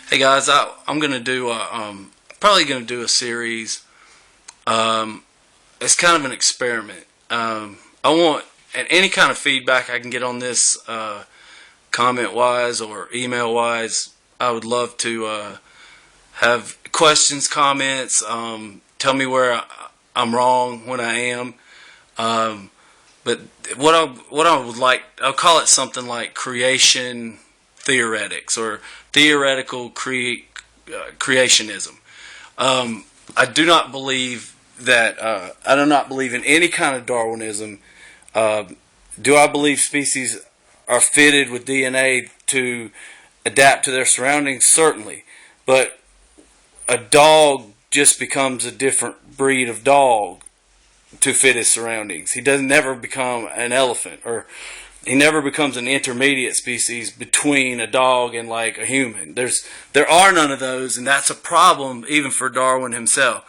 Hey guys, I'm gonna do probably gonna do a series. It's kind of an experiment. I want and any kind of feedback I can get on this, comment wise or email wise. I would love to have questions, comments. Tell me where I'm wrong when I am. But what I would like, I'll call it something like creation theoretics or theoretical creationism. I do not believe that. I do not believe in any kind of Darwinism. Do I believe species are fitted with DNA to adapt to their surroundings? Certainly, but a dog just becomes a different breed of dog to fit his surroundings. He doesn't never become an elephant, or he never becomes an intermediate species between a dog and like a human. There are none of those, and that's a problem even for Darwin himself.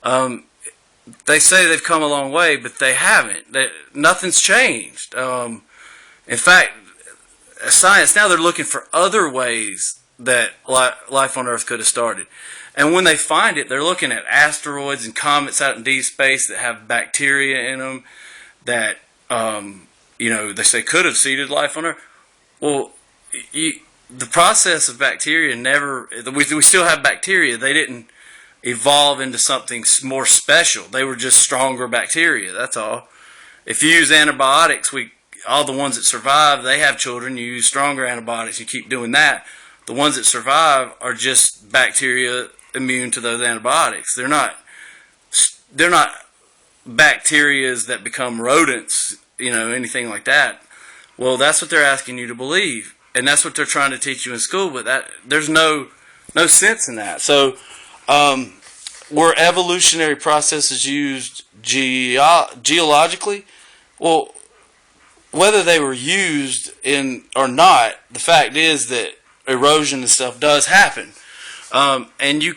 They say they've come a long way, but they haven't. Nothing's changed. In fact, science now they're looking for other ways that life on Earth could have started. And when they find it, they're looking at asteroids and comets out in deep space that have bacteria in them that, they say could have seeded life on Earth. Well, the process of bacteria we still have bacteria. They didn't evolve into something more special. They were just stronger bacteria. That's all. If you use antibiotics, all the ones that survive, they have children. You use stronger antibiotics. You keep doing that. The ones that survive are just bacteria immune to those antibiotics. They're not bacterias that become rodents, anything like that. Well, that's what they're asking you to believe, and that's what they're trying to teach you in school. But there's no sense in that. So, were evolutionary processes used geologically? Well, whether they were used in or not, the fact is that erosion and stuff does happen. And you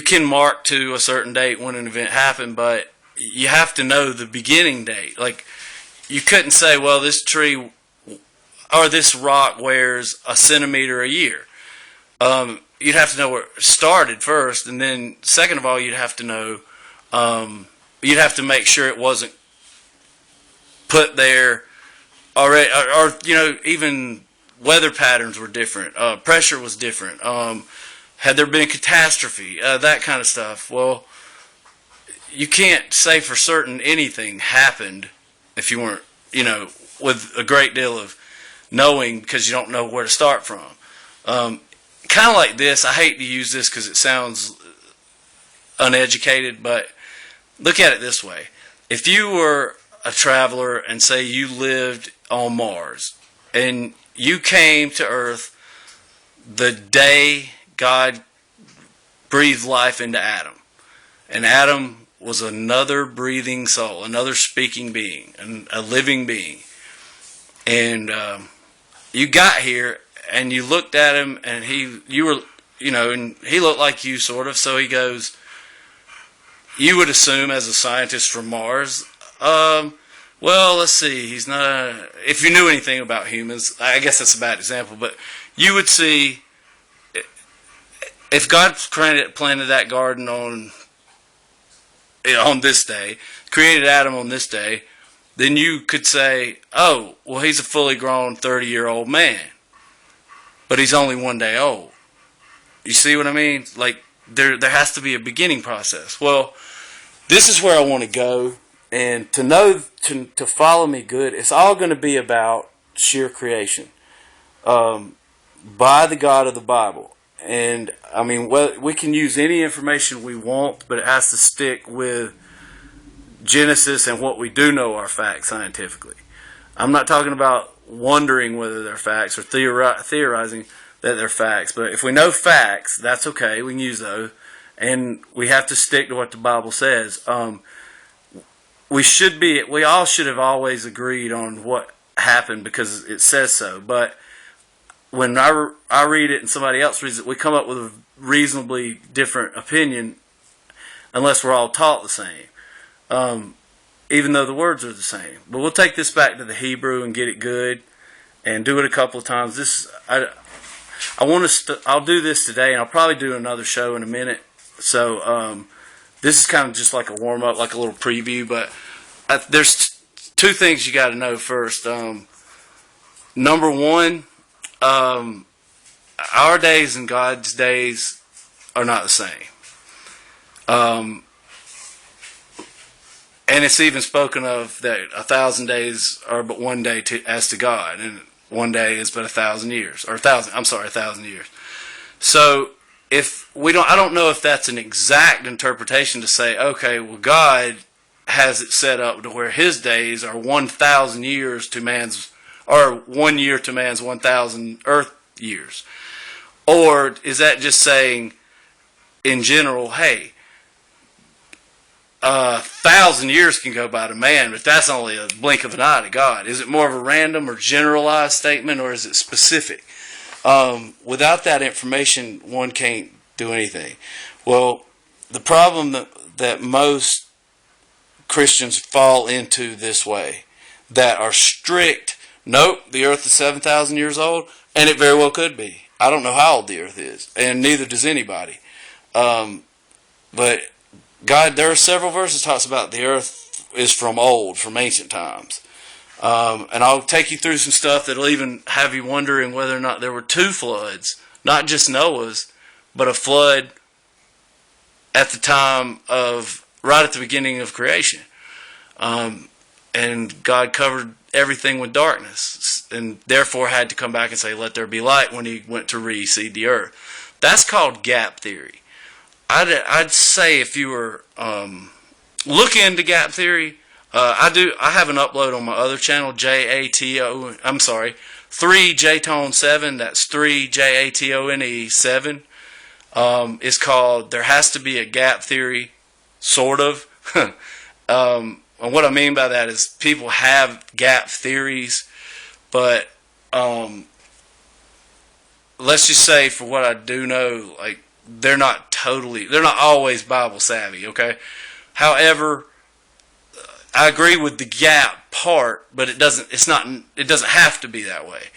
can mark to a certain date when an event happened, but you have to know the beginning date. Like, you couldn't say, well, this tree or this rock wears a centimeter a year. You'd have to know where it started first, and then second of all, you'd have to know, you'd have to make sure it wasn't put there already, or even weather patterns were different, pressure was different. Had there been a catastrophe, that kind of stuff. Well, you can't say for certain anything happened if you weren't, with a great deal of knowing, because you don't know where to start from. Kind of like this. I hate to use this because it sounds uneducated, but look at it this way. If you were a traveler and say you lived on Mars and you came to Earth the day God breathed life into Adam, and Adam was another breathing soul, another speaking being, a living being, and you got here and you looked at him, and and he looked like you sort of. So he goes, you would assume as a scientist from Mars, well, let's see, he's not. If you knew anything about humans, I guess that's a bad example, but you would see, if God planted that garden on this day, created Adam on this day, then you could say, oh, well, he's a fully grown 30-year-old man, but he's only one day old. You see what I mean? Like, there has to be a beginning process. Well, this is where I want to go, and to follow me good, it's all going to be about sheer creation by the God of the Bible. And I mean, we can use any information we want, but it has to stick with Genesis and what we do know are facts scientifically. I'm not talking about wondering whether they're facts or theorizing that they're facts, but if we know facts, that's okay. We can use those, and we have to stick to what the Bible says. We all should have always agreed on what happened because it says so, but when I read it and somebody else reads it, we come up with a reasonably different opinion unless we're all taught the same, even though the words are the same. But we'll take this back to the Hebrew and get it good and do it a couple of times. I'll do this today, and I'll probably do another show in a minute. So this is kind of just like a warm up, like a little preview. But there's two things you got to know first. Number one, our days and God's days are not the same. And it's even spoken of that 1,000 days are but one day as to God, and one day is but 1,000 years, or 1,000 years. So I don't know if that's an exact interpretation to say, okay, well, God has it set up to where His days are 1,000 years to man's, or 1 year to man's 1,000 earth years, or is that just saying, in general, hey, 1,000 years can go by to man, but that's only a blink of an eye to God? Is it more of a random or generalized statement, or is it specific? Without that information, one can't do anything. Well, the problem that most Christians fall into this way, that are strict, nope, the earth is 7,000 years old, and it very well could be. I don't know how old the earth is, and neither does anybody. But God, there are several verses that talks about the earth is from old, from ancient times. And I'll take you through some stuff that'll even have you wondering whether or not there were two floods, not just Noah's, but a flood at the time of, right at the beginning of creation. And God covered everything with darkness, and therefore had to come back and say, let there be light, when He went to reseed the earth. That's called gap theory. I'd say if you were look into gap theory, I have an upload on my other channel, 3JTone7. That's 3JATONE7. It's called "There Has to Be a Gap Theory," sort of. And what I mean by that is people have gap theories, but let's just say, for what I do know, like, they're not always Bible savvy, okay? However, I agree with the gap part, but it doesn't have to be that way.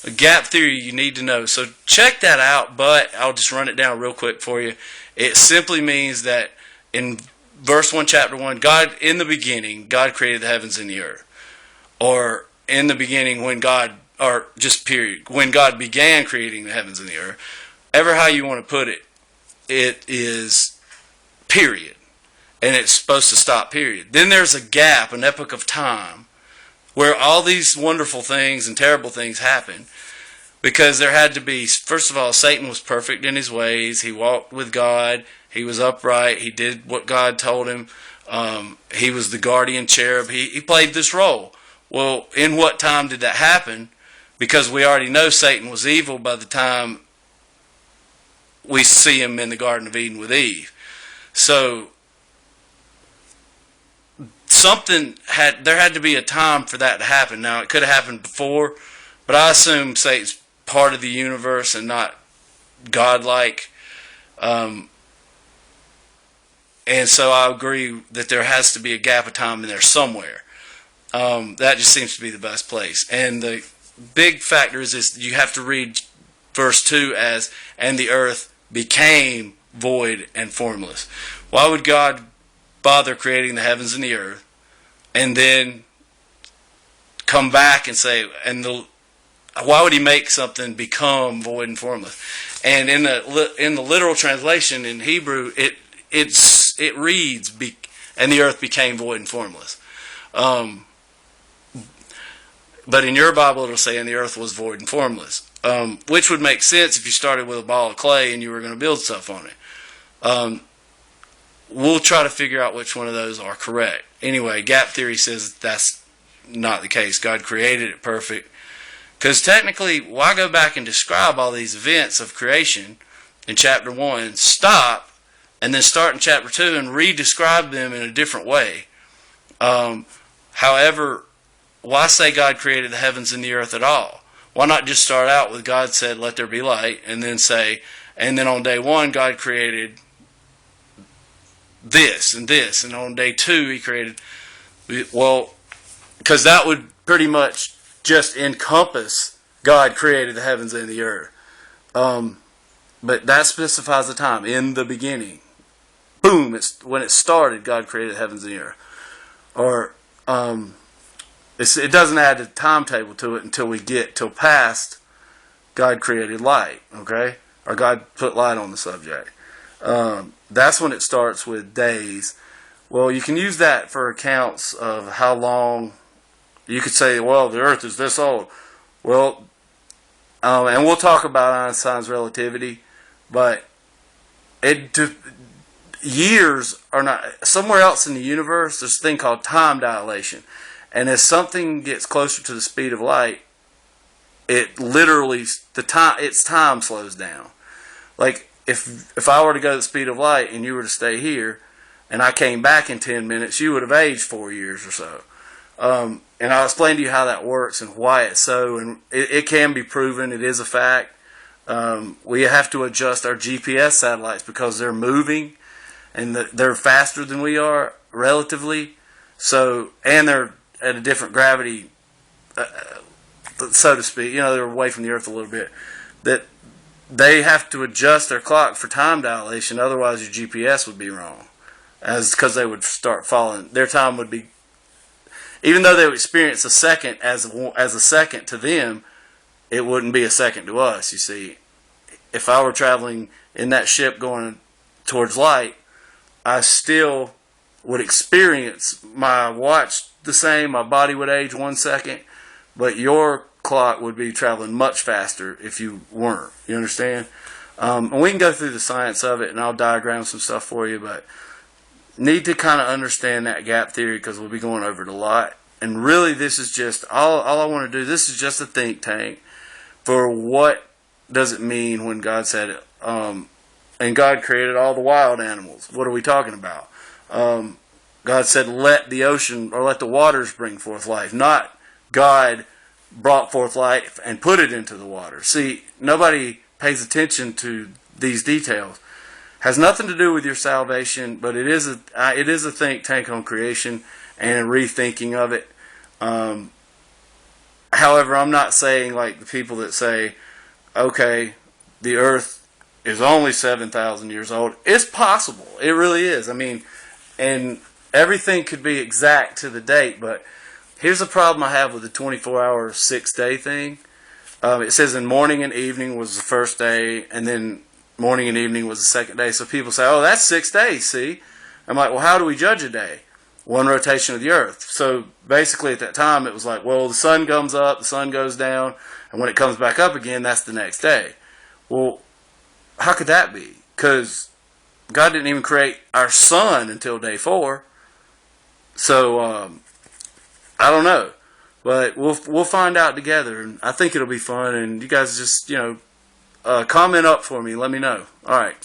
A gap theory you need to know. So check that out, but I'll just run it down real quick for you. It simply means that in verse 1, chapter 1, in the beginning, God created the heavens and the earth. Or in the beginning, when God began creating the heavens and the earth. Ever how you want to put it, it is period. And it's supposed to stop, period. Then there's a gap, an epoch of time, where all these wonderful things and terrible things happen. Because there had to be, first of all, Satan was perfect in his ways. He walked with God. He was upright. He did what God told him. He was the guardian cherub. He played this role. Well, in what time did that happen? Because we already know Satan was evil by the time we see him in the Garden of Eden with Eve. So there had to be a time for that to happen. Now, it could have happened before, but I assume Satan's part of the universe and not godlike. And so I agree that there has to be a gap of time in there somewhere. That just seems to be the best place. And the big factor is you have to read verse 2 as, and the earth became void and formless. Why would God bother creating the heavens and the earth and then come back and say, why would He make something become void and formless? And in the literal translation in Hebrew, it reads, and the earth became void and formless. But in your Bible, it'll say, and the earth was void and formless. Which would make sense if you started with a ball of clay and you were going to build stuff on it. We'll try to figure out which one of those are correct. Anyway, gap theory says that's not the case. God created it perfect. Because technically, why go back and describe all these events of creation in chapter 1, stop, and then start in chapter 2 and re-describe them in a different way? However, why say God created the heavens and the earth at all? Why not just start out with God said, let there be light, and then say, and then on day 1, God created this, and on day 2, He created, well, because that would pretty much just encompass God created the heavens and the earth. But that specifies the time. In the beginning, boom! It's when it started. God created the heavens and the earth. Or it doesn't add a timetable to it until we get till past God created light. Okay, or God put light on the subject. That's when it starts with days. Well, you can use that for accounts of how long. You could say, well, the Earth is this old. Well, and we'll talk about Einstein's relativity, but years are not. Somewhere else in the universe, there's a thing called time dilation, and as something gets closer to the speed of light, it literally its time slows down. Like if I were to go the speed of light and you were to stay here, and I came back in 10 minutes, you would have aged 4 years or so. And I'll explain to you how that works and why it's so. And it can be proven. It is a fact. We have to adjust our GPS satellites because they're moving and they're faster than we are relatively. So, and they're at a different gravity, so to speak. You know, they're away from the Earth a little bit. That they have to adjust their clock for time dilation. Otherwise, your GPS would be wrong. Because they would start falling. Their time would be, even though they would experience a second as a second to them, it wouldn't be a second to us. You see, if I were traveling in that ship going towards light, I still would experience my watch the same. My body would age 1 second, but your clock would be traveling much faster if you weren't. You understand? And we can go through the science of it, and I'll diagram some stuff for you, but need to kind of understand that gap theory because we'll be going over it a lot. And really, this is just all I want to do. This is just a think tank for what does it mean when God said it. And God created all the wild animals. What are we talking about? God said, let the ocean or let the waters bring forth life. Not God brought forth life and put it into the water. See, nobody pays attention to these details. Has nothing to do with your salvation, but it is a think tank on creation and a rethinking of it. However, I'm not saying like the people that say, okay, the earth is only 7,000 years old. It's possible. It really is. I mean, and everything could be exact to the date, but here's the problem I have with the 24-hour, 6-day thing. It says in morning and evening was the first day, and then morning and evening was the second day. So people say, oh, that's 6 days, see? I'm like, well, how do we judge a day? One rotation of the earth. So basically at that time it was like, well, the sun comes up, the sun goes down, and when it comes back up again, that's the next day. Well, how could that be? Because God didn't even create our sun until day 4. So I don't know. But we'll find out together, and I think it'll be fun, and you guys just, comment up for me. Let me know. All right.